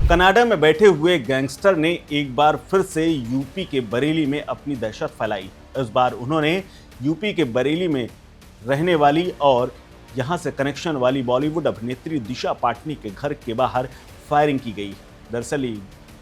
Canada में बैठे हुए गैंगस्टर ने एक बार फिर से यूपी के बरेली में अपनी दहशत फैलाई। इस बार उन्होंने यूपी के बरेली में रहने वाली और यहां से कनेक्शन वाली बॉलीवुड अभिनेत्री दिशा पाटनी के घर के बाहर फायरिंग की गई। दरअसल ये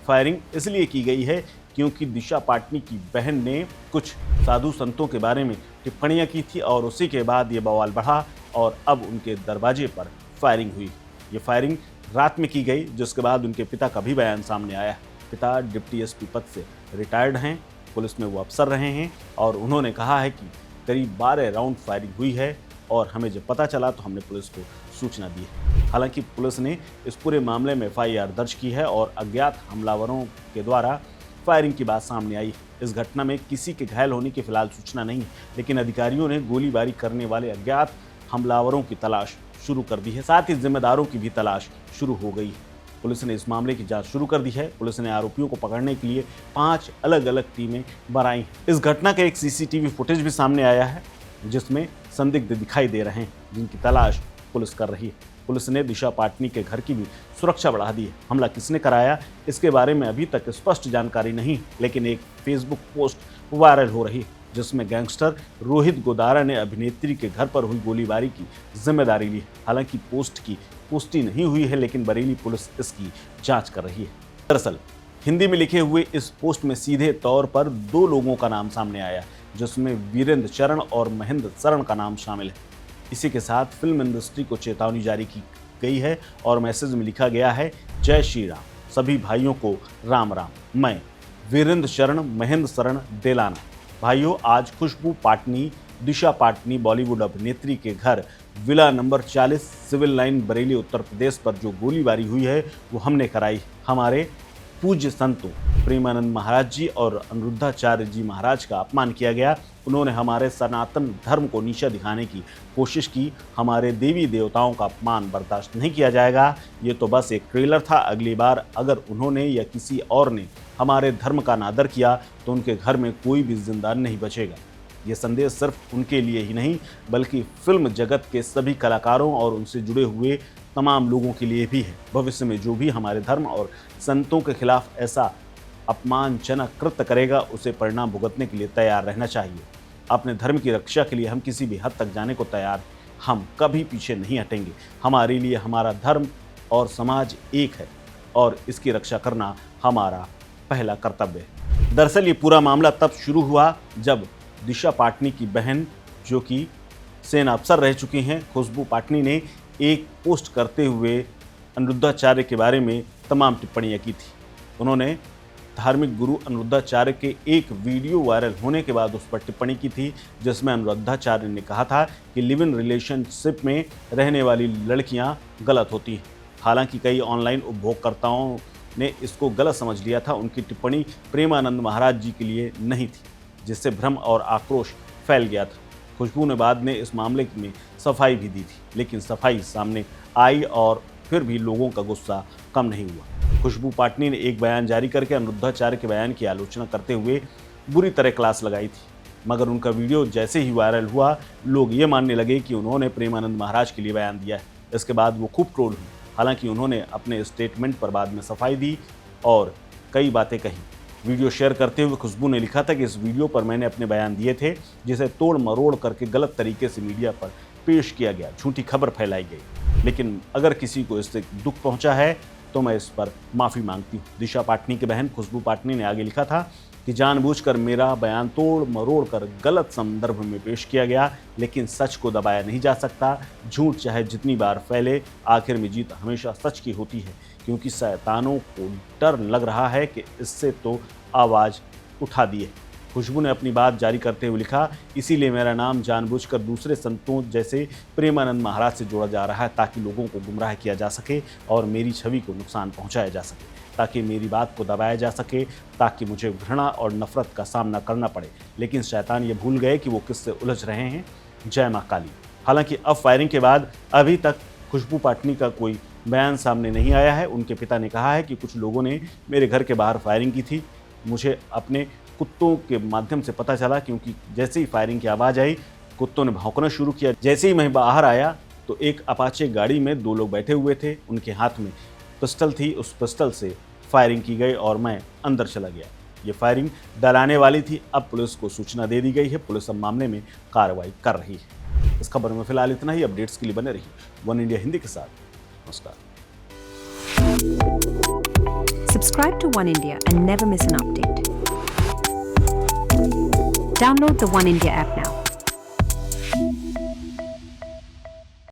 फायरिंग इसलिए की गई है क्योंकि दिशा पाटनी की बहन ने कुछ साधु संतों के बारे में टिप्पणियां की थी और उसी के बाद ये बवाल बढ़ा और अब उनके दरवाजे पर फायरिंग हुई। ये फायरिंग रात में की गई, जिसके बाद उनके पिता का भी बयान सामने आया। पिता डिप्टी एसपी पद से रिटायर्ड हैं, पुलिस में वो अफसर रहे हैं और उन्होंने कहा है कि करीब 12 राउंड फायरिंग हुई है और हमें जब पता चला तो हमने पुलिस को सूचना दी है। हालांकि पुलिस ने इस पूरे मामले में FIR दर्ज की है और अज्ञात हमलावरों के द्वारा फायरिंग की बात सामने आई। इस घटना में किसी के घायल होने की फिलहाल सूचना नहीं, लेकिन अधिकारियों ने गोलीबारी करने वाले अज्ञात हमलावरों की तलाश शुरू कर दी है। साथ ही जिम्मेदारों की भी तलाश शुरू हो गई है। पुलिस ने इस मामले की जांच शुरू कर दी है। पुलिस ने आरोपियों को पकड़ने के लिए 5 अलग अलग टीमें बनाई। इस घटना का एक CCTV फुटेज भी सामने आया है जिसमें संदिग्ध दिखाई दे रहे हैं, जिनकी तलाश पुलिस कर रही है। पुलिस ने दिशा पाटनी के घर की भी सुरक्षा बढ़ा दी है। हमला किसने कराया, इसके बारे में अभी तक स्पष्ट जानकारी नहीं, लेकिन एक फेसबुक पोस्ट वायरल हो रही है जिसमें गैंगस्टर रोहित गोदारा ने अभिनेत्री के घर पर हुई गोलीबारी की जिम्मेदारी ली। हालांकि पोस्ट की पुष्टि नहीं हुई है, लेकिन बरेली पुलिस इसकी जांच कर रही है। दरअसल हिंदी में लिखे हुए इस पोस्ट में सीधे तौर पर 2 लोगों का नाम सामने आया, जिसमें वीरेंद्र चरण और महेंद्र शरण का नाम शामिल है। इसी के साथ फिल्म इंडस्ट्री को चेतावनी जारी की गई है और मैसेज में लिखा गया है, जय श्री राम, सभी भाइयों को राम राम। मैं वीरेंद्र शरण महेंद्र शरण देलाना। भाइयों, आज खुशबू पाटनी दिशा पाटनी बॉलीवुड अभिनेत्री के घर villa number 40 civil line Bareilly Uttar Pradesh पर जो गोलीबारी हुई है वो हमने कराई। हमारे पूज्य संतों प्रेमानंद महाराज जी और अनिरुद्धाचार्य जी महाराज का अपमान किया गया। उन्होंने हमारे सनातन धर्म को नीचा दिखाने की कोशिश की। हमारे देवी देवताओं का अपमान बर्दाश्त नहीं किया जाएगा। ये तो बस एक ट्रेलर था। अगली बार अगर उन्होंने या किसी और ने हमारे धर्म का अनादर किया तो उनके घर में कोई भी जिंदा नहीं बचेगा। ये संदेश सिर्फ उनके लिए ही नहीं बल्कि फिल्म जगत के सभी कलाकारों और उनसे जुड़े हुए तमाम लोगों के लिए भी है। भविष्य में जो भी हमारे धर्म और संतों के खिलाफ ऐसा अपमानजनक कृत्य करेगा उसे परिणाम भुगतने के लिए तैयार रहना चाहिए। अपने धर्म की रक्षा के लिए हम किसी भी हद तक जाने को तैयार हैं। हम कभी पीछे नहीं हटेंगे। हमारे लिए हमारा धर्म और समाज एक है और इसकी रक्षा करना हमारा पहला कर्तव्य है। दरअसल ये पूरा मामला तब शुरू हुआ जब दिशा पाटनी की बहन, जो कि सेना अफसर रह चुकी हैं, खुशबू पाटनी ने एक पोस्ट करते हुए अनिरुद्धाचार्य के बारे में तमाम टिप्पणियां की थी। उन्होंने धार्मिक गुरु अनिरुद्धाचार्य के एक वीडियो वायरल होने के बाद उस पर टिप्पणी की थी जिसमें अनिरुद्धाचार्य ने कहा था कि लिव इन रिलेशनशिप में रहने वाली लड़कियां गलत होती हैं। हालांकि कई ऑनलाइन उपभोक्ताओं ने इसको गलत समझ लिया था। उनकी टिप्पणी प्रेमानंद महाराज जी के लिए नहीं थी, जिससे भ्रम और आक्रोश फैल गया था। खुशबू ने बाद में इस मामले में सफाई भी दी थी, लेकिन सफाई सामने आई और फिर भी लोगों का गुस्सा कम नहीं हुआ। खुशबू पाटनी ने एक बयान जारी करके अनिरुद्धाचार्य के बयान की आलोचना करते हुए बुरी तरह क्लास लगाई थी, मगर उनका वीडियो जैसे ही वायरल हुआ लोग ये मानने लगे कि उन्होंने प्रेमानंद महाराज के लिए बयान दिया है। इसके बाद वो खूब ट्रोल हुई। हालांकि उन्होंने अपने स्टेटमेंट पर बाद में सफाई दी और कई बातें कही। वीडियो शेयर करते हुए खुशबू ने लिखा था कि इस वीडियो पर मैंने अपने बयान दिए थे, जिसे तोड़ मरोड़ करके गलत तरीके से मीडिया पर पेश किया गया, झूठी खबर फैलाई गई। लेकिन अगर किसी को इससे दुख पहुंचा है तो मैं इस पर माफ़ी मांगती हूँ। दिशा पाटनी की बहन खुशबू पाटनी ने आगे लिखा था कि जानबूझकर मेरा बयान तोड़ मरोड़ कर गलत संदर्भ में पेश किया गया, लेकिन सच को दबाया नहीं जा सकता। झूठ चाहे जितनी बार फैले, आखिर में जीत हमेशा सच की होती है, क्योंकि शैतानों को डर लग रहा है कि इससे तो आवाज़ उठा दी है। खुशबू ने अपनी बात जारी करते हुए लिखा, इसीलिए मेरा नाम जानबूझकर दूसरे संतों जैसे प्रेमानंद महाराज से जोड़ा जा रहा है ताकि लोगों को गुमराह किया जा सके और मेरी छवि को नुकसान पहुंचाया जा सके, ताकि मेरी बात को दबाया जा सके, ताकि मुझे घृणा और नफरत का सामना करना पड़े। लेकिन शैतान ये भूल गए कि वो किससे उलझ रहे हैं। जय माँ काली। हालांकि अब फायरिंग के बाद अभी तक खुशबू पाटनी का कोई बयान सामने नहीं आया है। उनके पिता ने कहा है कि कुछ लोगों ने मेरे घर के बाहर फायरिंग की थी। मुझे अपने कुत्तों के माध्यम से पता चला, क्योंकि जैसे ही फायरिंग की आवाज़ आई कुत्तों ने भौंकना शुरू किया। जैसे ही मैं बाहर आया तो एक अपाचे गाड़ी में 2 लोग बैठे हुए थे। उनके हाथ में पिस्टल थी, उस पिस्टल से फायरिंग की गई और मैं अंदर चला गया। ये फायरिंग डराने वाली थी। अब पुलिस को सूचना दे दी गई है। पुलिस अब मामले में कार्रवाई कर रही है। इस खबर में फिलहाल इतना ही। अपडेट्स के लिए बने रहिए वन इंडिया हिंदी के साथ। नमस्कार। Subscribe to One India and never miss an update. Download the One India app now.